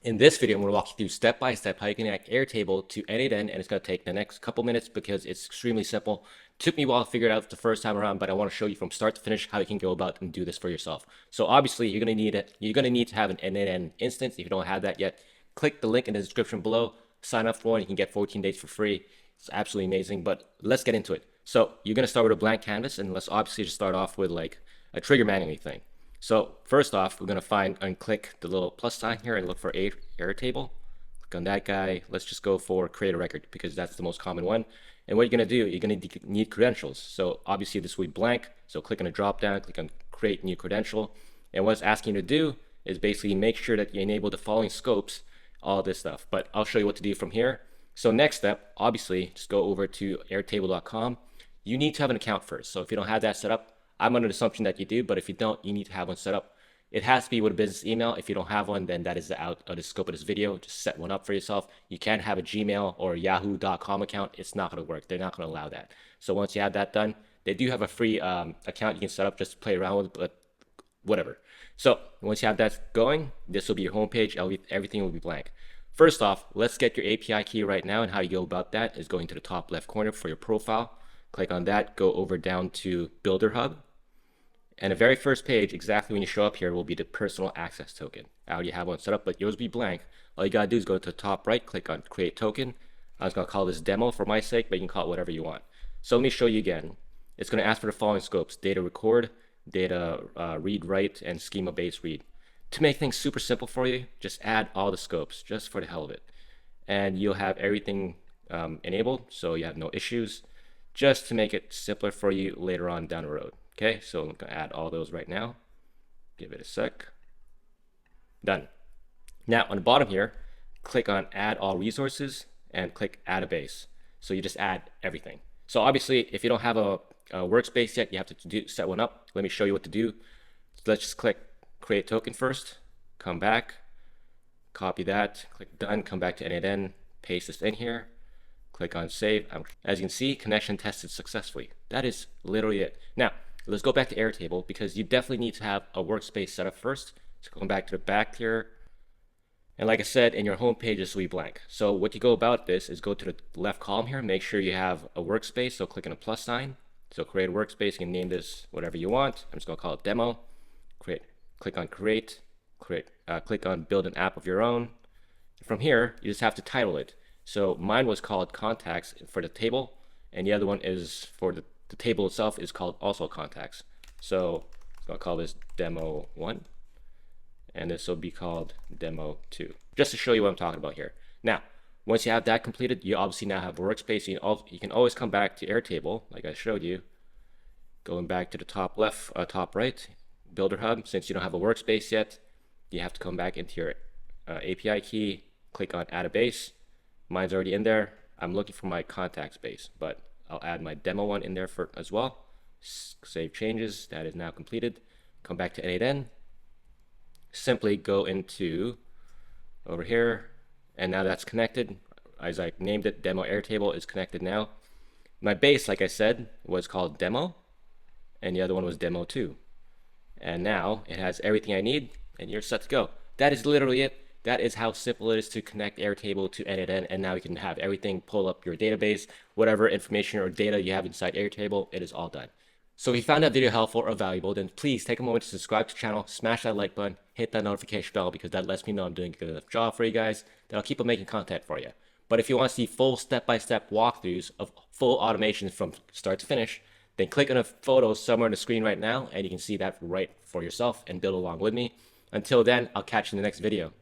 In this video, I'm going to walk you through step by step how you can connect Airtable to n8n, and it's going to take the next couple minutes because it's extremely simple. It took me a while to figure it out the first time around, but I want to show you from start to finish how you can go about and do this for yourself. So obviously, you're going to need it. You're going to need to have an n8n instance. If you don't have that yet, click the link in the description below. Sign up for one. You can get 14 days for free. It's absolutely amazing. But let's get into it. So you're going to start with a blank canvas, and let's obviously just start off with like a trigger manually thing. So first off, we're going to find and click the little plus sign here and look for Airtable. Click on that guy. Let's just go for create a record because that's the most common one. And what you're going to do, you're going to need credentials. So obviously this will be blank. So click on a drop down, click on create new credential. And what it's asking you to do is basically make sure that you enable the following scopes, all this stuff. But I'll show you what to do from here. So next step, obviously, just go over to airtable.com. You need to have an account first. So if you don't have that set up, I'm under the assumption that you do, but if you don't, you need to have one set up. It has to be with a business email. If you don't have one, then that is out of the scope of this video. Just set one up for yourself. You can't have a Gmail or a yahoo.com account. It's not going to work. They're not going to allow that. So once you have that done, they do have a free account you can set up just to play around with, but whatever. So once you have that going, this will be your homepage. Everything will be blank. First off, let's get your API key right now, and how you go about that is going to the top left corner for your profile. Click on that, go over down to Builder Hub. And the very first page, exactly when you show up here, will be the personal access token. I already have one set up, but yours will be blank. All you gotta do is go to the top right, click on create token. I was gonna call this demo for my sake, but you can call it whatever you want. So let me show you again. It's gonna ask for the following scopes: data record, data read write, and schema base read. To make things super simple for you, just add all the scopes just for the hell of it. And you'll have everything enabled, so you have no issues, just to make it simpler for you later on down the road. Okay, so I'm gonna add all those right now. Give it a sec. Done. Now on the bottom here, click on add all resources and click add a base. So you just add everything. So obviously, if you don't have a workspace yet, you have to set one up. Let me show you what to do. So let's just click create token first, come back, copy that, click done, come back to n8n, paste this in here, click on save. As you can see, connection tested successfully. That is literally it. Now, let's go back to Airtable because you definitely need to have a workspace set up first. So going back to the back here. And like I said, in your home page, this will be blank. So what you go about this is go to the left column here, make sure you have a workspace. So click on a plus sign. So create a workspace, you can name this whatever you want. I'm just gonna call it demo. Click on create, click on build an app of your own. From here, you just have to title it. So mine was called contacts for the table, and the other one is for the table itself is called also contacts. So I'll call this demo 1, and this will be called demo 2, just to show you what I'm talking about here. Now, once you have that completed, you obviously now have a workspace. You can always come back to Airtable, like I showed you. Going back to the top left, top right, Builder Hub. Since you don't have a workspace yet, you have to come back into your API key, click on add a base. Mine's already in there. I'm looking for my contacts base, but I'll add my demo one in there as well. Save changes. That is now completed. Come back to n8n. Simply go into over here, and now that's connected. As I named it, demo Airtable is connected now. My base, like I said, was called demo, and the other one was demo 2. And now it has everything I need, and you're set to go. That is literally it. That is how simple it is to connect Airtable to n8n, and now you can have everything pull up your database, whatever information or data you have inside Airtable, it is all done. So if you found that video helpful or valuable, then please take a moment to subscribe to the channel, smash that like button, hit that notification bell because that lets me know I'm doing a good enough job for you guys, that I'll keep on making content for you. But if you want to see full step-by-step walkthroughs of full automations from start to finish, then click on a photo somewhere on the screen right now, and you can see that right for yourself and build along with me. Until then, I'll catch you in the next video.